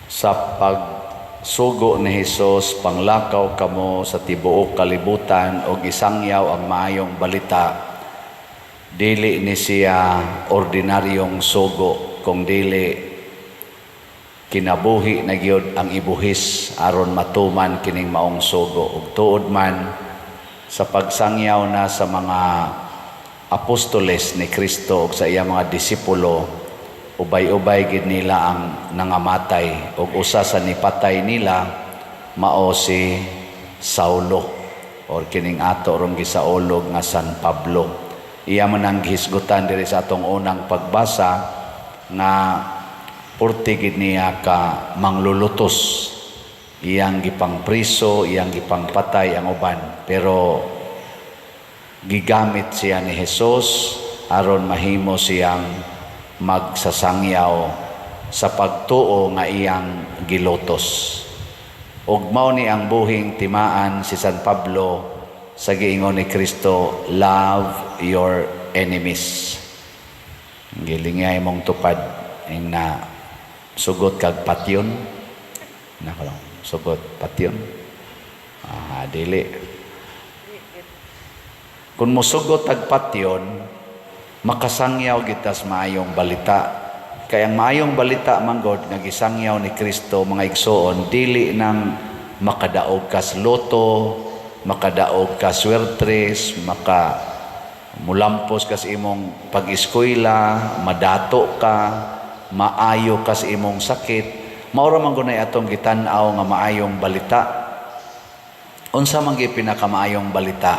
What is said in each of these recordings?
sa pagsugo ni Hesus, panglakaw kamo sa tibuok kalibutan o gisangyaw ang maayong balita. Dili ni siya ordinaryong sugo, kung dili kinabuhi na gyud ang ibuhis aron matuman kining maong sugo. Ug tuod man sa pagsangyaw na sa mga apostoles ni Kristo ug sa iyang mga disipulo, ubay-ubay gid nila ang nangamatay ug usa sa nipatay nila mao si Saulo or kining ato rong gisaulog nga San Pablo. Iya man ang gihisgutan diri sa atong unang pagbasa nga purti gid niya ka manglulutos, iyang gipangpriso, iyang gipangpatay ang uban, pero gigamit siya ni Hesus aron mahimo siyang magsasangyaw sa pagtuo nga iyang gilutos. Ug mao ni ang buhing timaan si San Pablo sa giingon ni Kristo, love your enemies. Gilingay mong tupad na sugot kag patyon. Nako lang, sugot patyon. Dili. Kung musugot kag patyon, makasangyaw gitas maayong balita. Kaya ang maayong balita manggod nga gisangyaw ni Kristo, mga igsoon, dili nang makadaog kas loto, makadaog ka swertres, mulampos ka sa imong pag-eskwela, madato ka, maayo ka sa imong sakit. Maura man gunay atong gitan-aw nga maayong balita. Unsa man gyud pinakamaayong balita?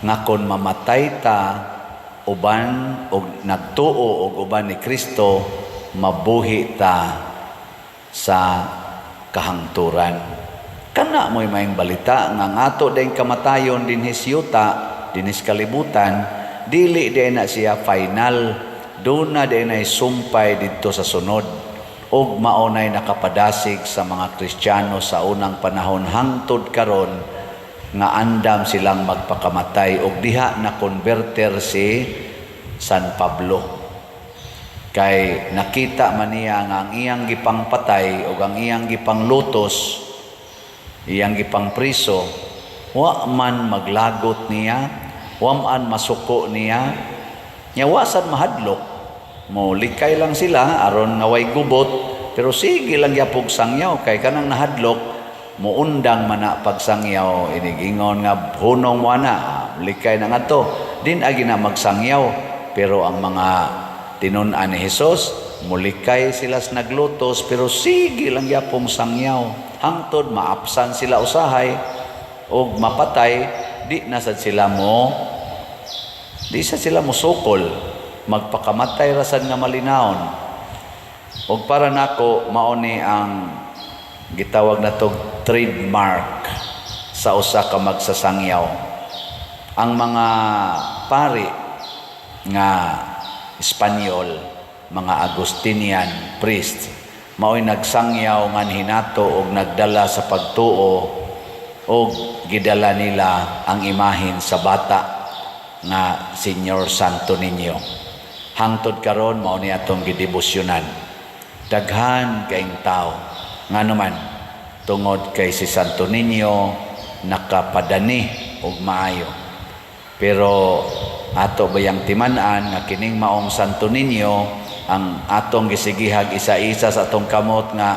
Nga kon mamatay ta uban og nagtuo og uban ni Kristo, mabuhi ta sa kahangturan. Kana mo'y mayong balita nga ang ato dayong kamatayon dinhis yuta, dinhis kalibutan, dili day na siya final, doon na day na sumpay dito sa sunod. Og maunay nakapadasig sa mga Kristiyano sa unang panahon hangtod karon nga andam silang magpakamatay og diha na converter si San Pablo. Kay nakita man niya nga ang iyang gipangpatay o ang iyang gipanglutos, iyang gipangpriso, wa man maglagot niya, wa man masuko niya, nyawasan mahadlok. Mo likay lang sila aron naway gubot, pero sige lang yapog sangyaw kay kanang nahadlok muundang man na pagsangyaw, inigingon nga hunong mo na likay na nga to, din agi na magsangyaw. Pero ang mga tinun-an ni Hesus, mulikay sila sa naglutos, pero sige lang yapong sangyaw. Hangtod maapsan sila usahay o mapatay, di sa sila mo sukol, magpakamatay rasan nga malinawon. O para nako mao ni ang gitawag na tog trademark sa usa ka magsasangyaw. Ang mga pari nga Espanyol, mga Agustinian priest, mao'y nagsangyaw nga hinato og nagdala sa pagtuo og gidala nila ang imahin sa bata nga Señor Santo Niño. Hangtod karon mao ni atong gidebosyonan. Daghan kaayong tao nga naman tungod kay si Santo Niño nakapadani og maayo. Pero ato bayang timan-an nga kining maong Santo Niño ang atong gisigihag isa-isa sa atong kamot nga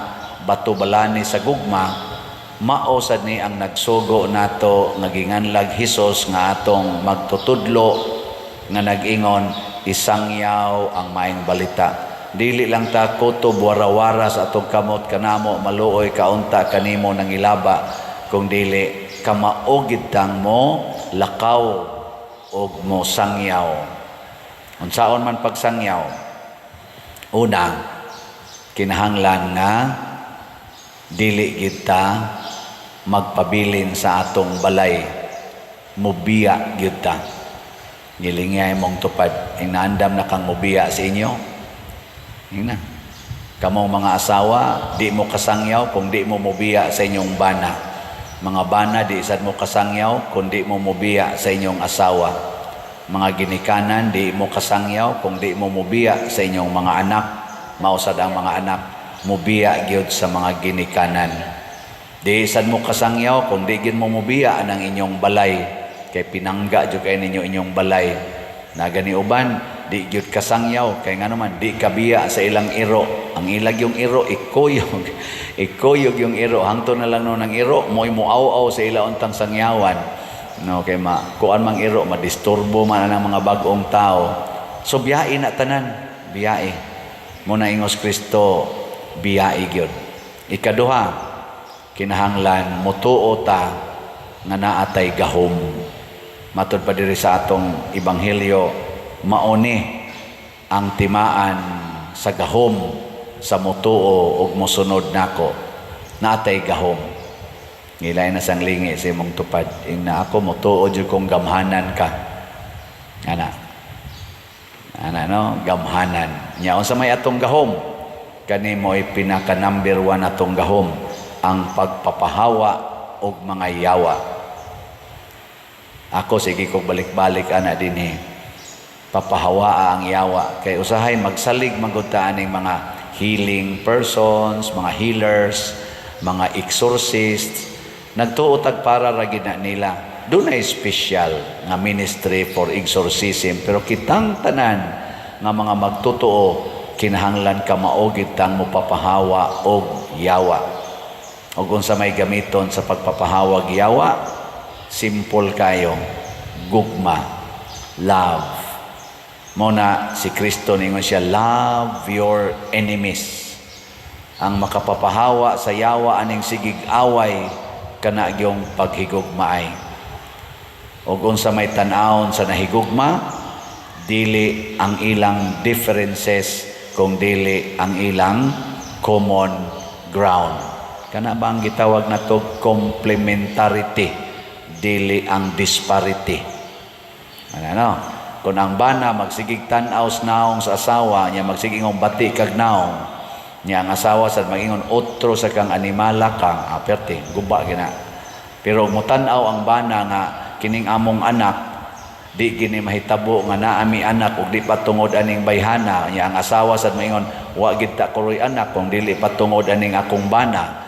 batubalani sa gugma, mao sad ni ang nagsugo nato nga ginganlag Hesus nga atong magtutudlo nga nag-ingon isangyaw ang maayong balita. Dili lang ta kutob warawara sa atong kamot kanamo maluoy kaunta kanimo nang ilaba, kung dili kamaugid tang mo lakaw og mo sangyaw. Unsaon man pagsangyaw? Una, kinahanglan nga dili kita magpabilin sa atong balay, mubiya gyud ta. Gilingay mong tupad, inaandam na kang mubiya sa inyo. Ina. Kamong mga asawa, di mo kasangyaw kung di mo mubiya sa inyong bana. Mga bana, di sad mo kasangyaw kung di mo mubiya sa inyong asawa. Mga ginikanan, di mo kasangyaw kung di mo mubiya sa inyong mga anak. Mausad ang mga anak. mubiya gyud sa mga ginikanan. Di sad mo kasangyaw kung di gid mo mubiya ang inyong balay, kay pinangga jud kay ninyo inyong balay. Na gani uban di gyud kasangyaw kay ngano man di kabiya sa ilang iro. Ang ilag yung iro ikuyog. Ikuyog yung iro hangtod na lang no ng iro moy muaw-aw sa ila untang sangyawan. No, kay kuan mang iro madisturbo man ang mga bag-ong tao. So biyae na tanan, biyae. Muna ingos Kristo, biyae gyud. Ikaduha, kinahanglan mutuo ta nga naatay gahom. Matud pa diri sa atong ebanghelyo, mauni ang timaan sa gahom sa mutuo ug mosunod nako. Naatay gahom. Ngilay na sang lingi sa imong tupad. Ingna ako mutuo jud kong gamhanan ka. Ana no, gamhanan. Nya unsa may atong gahom? Kani mo'y pinaka number 1 atong gahom, ang pagpapahawa og mga yawa. Ako sige kog balik-balik ana dinhi. Papahawaa ang yawa kay usahay magsalig magud ta aning mga healing persons, mga healers, mga exorcists. Nagtuotag para ragid na nila. Doon ay special nga ministry for exorcism. Pero kitang tanan nga mga magtutuo, kinahanglan ka maugid tang mopapahawa og yawa. O kung sa may gamiton sa pagpapahawag yawa, simple kayo, gugma, love. Muna si Kristo ningon siya, love your enemies. Ang makapapahawa sa yawa aning sigig away, kana gyung paghigugmaay. Og unsa may tan-awon sa nahigugma, dili ang ilang differences kung dili ang ilang common ground. Kana ba ang gitawag nato complementarity, dili ang disparity. Ano? Kung ang bana magsigig tan-aw naong sa asawa niya, magsigingong bati kag naong niya ang asawa sa magingon otro sa kang animala kang aperte guba gina. Pero mutanaw ang bana nga kining among anak di gini mahitabo nga naami anak ug di patungod aning bayhana, niya ang asawa sa magingon wa gid ta kuroy anak kung dili patungod aning akong bana.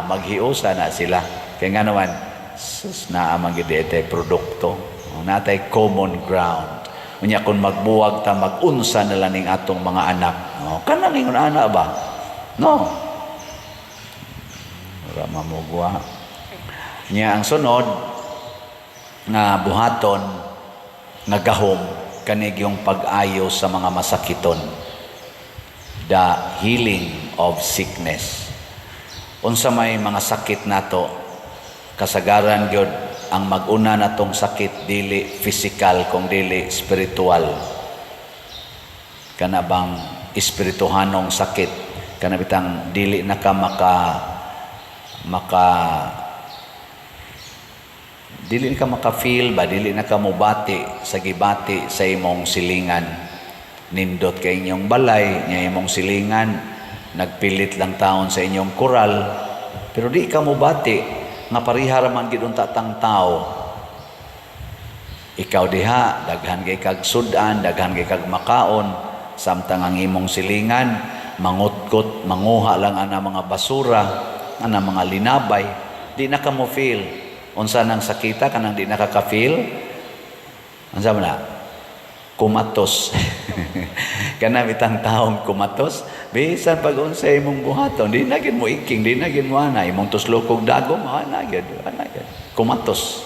Maghiusa na sila kay nga naman sus naa man gid ete produkto natay common ground. Unya kung magbuwag ta magunsa na lang ning atong mga anak. Kanang ingon ana ba? No. Ora mamugwa. Nya ang sunod nga buhaton nga gahom kanig yung pag-ayo sa mga masakiton. The healing of sickness. Unsa may mga sakit nato, kasagaran gyud ang mag-una natong sakit dili physical kung dili spiritual. Kana bang espirituhanong sakit? Kana bitang dili na ka dili na ka maka-feel ba, dili na ka mubati sa gibati sa imong silingan. Nindot kay inyong balay, nya imong silingan, nagpilit lang taon sa inyong koral, pero di ka mubati nga pariha ra man gid unta tang tao. Ikaw diha daghan kay kag sudan, daghan kay kag makaon, samtang ang imong silingan mangutkot, manguha lang ana mga basura, ana mga linabay, di na ka mo feel. Unsa nang sakita kanang di nakaka-feel? Unsa man na? Kumatos. Kana bitang taong kumatos, bisan pag unsa imong buhaton, di na gid mo iking, di na gid mo ana imong tuslokog dagom, ana gid. Kumatos.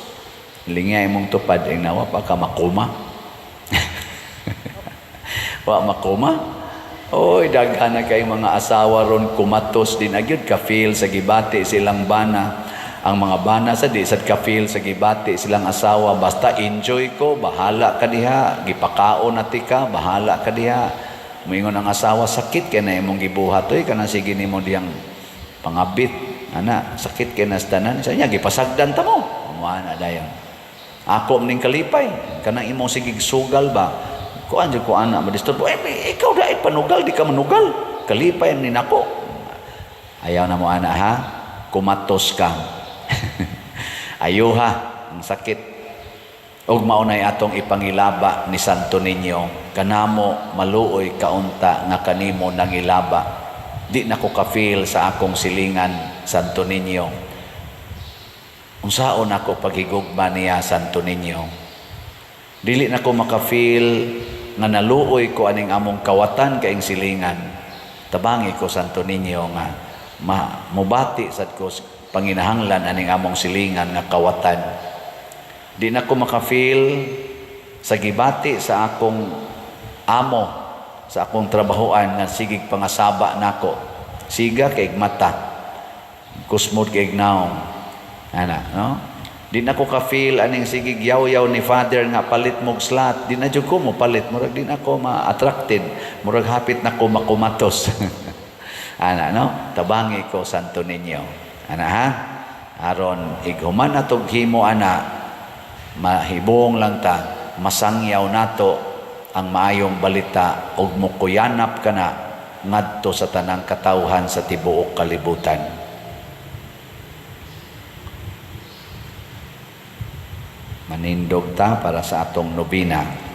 Lingya imong tupad ing nawa pa ka makuma. Wa makuma. Oy, daghan na kay mga asawa ron kumatos din agyud ka feel sa gibati silang bana. Ang mga bana sa di sad ka feel sa gibati silang asawa, basta enjoy ko, bahala ka diha, gipakaon na ka, bahala ka diha. Moingon ang asawa, sakit kay na imong gibuhat, oy kana sige nimo diyang pangabit. Ana, sakit kay nas tanan. Sa nya gipasagdan ta mo. Ana dayon. Ako ning kalipay, kanang imong sigig sugal ba? Kuan jud ko ana madisturbo. Ikaw dai panugal, di ka manugal. Kalipay ni nako. Ayaw na mo ana ha. Kumatos ka. Ayuha ang sakit. Og maunay atong ipangilaba ni Santo Niño, kanamo maluoy kaunta nga kanimo nangilaba. di na ko ka-feel sa akong silingan Santo Niño. Unsaon ako paghigugma niya Santo Niño. Dili na ko maka-feel nga naluoy ko aning among kawatan kaing silingan. Tabangi ko Santo Niño nga mubati sad ko panginahanglan aning among silingan nga kawatan. Di na ko maka-feel sa gibati sa akong amo, sa akong trabahoan nga sigig pangasaba nako. Siga kay mata, kusmod kay naong. Ana, no? Di na ko ka-feel aning sigig yaw-yaw ni Father nga palit mog slot. Di na jud ko mo palit, murag di na ko ma-attracted, murag hapit na ko makumatos. Ana, no? Tabangi ko Santo Niño. Ana ha? Aron ighuman na tog himo ana, mahibong lang ta, masangyaw nato ang maayong balita ug mukuyanap kana ngadto sa tanang katawhan sa tibuok kalibutan. Manindog ta para sa atong nobina.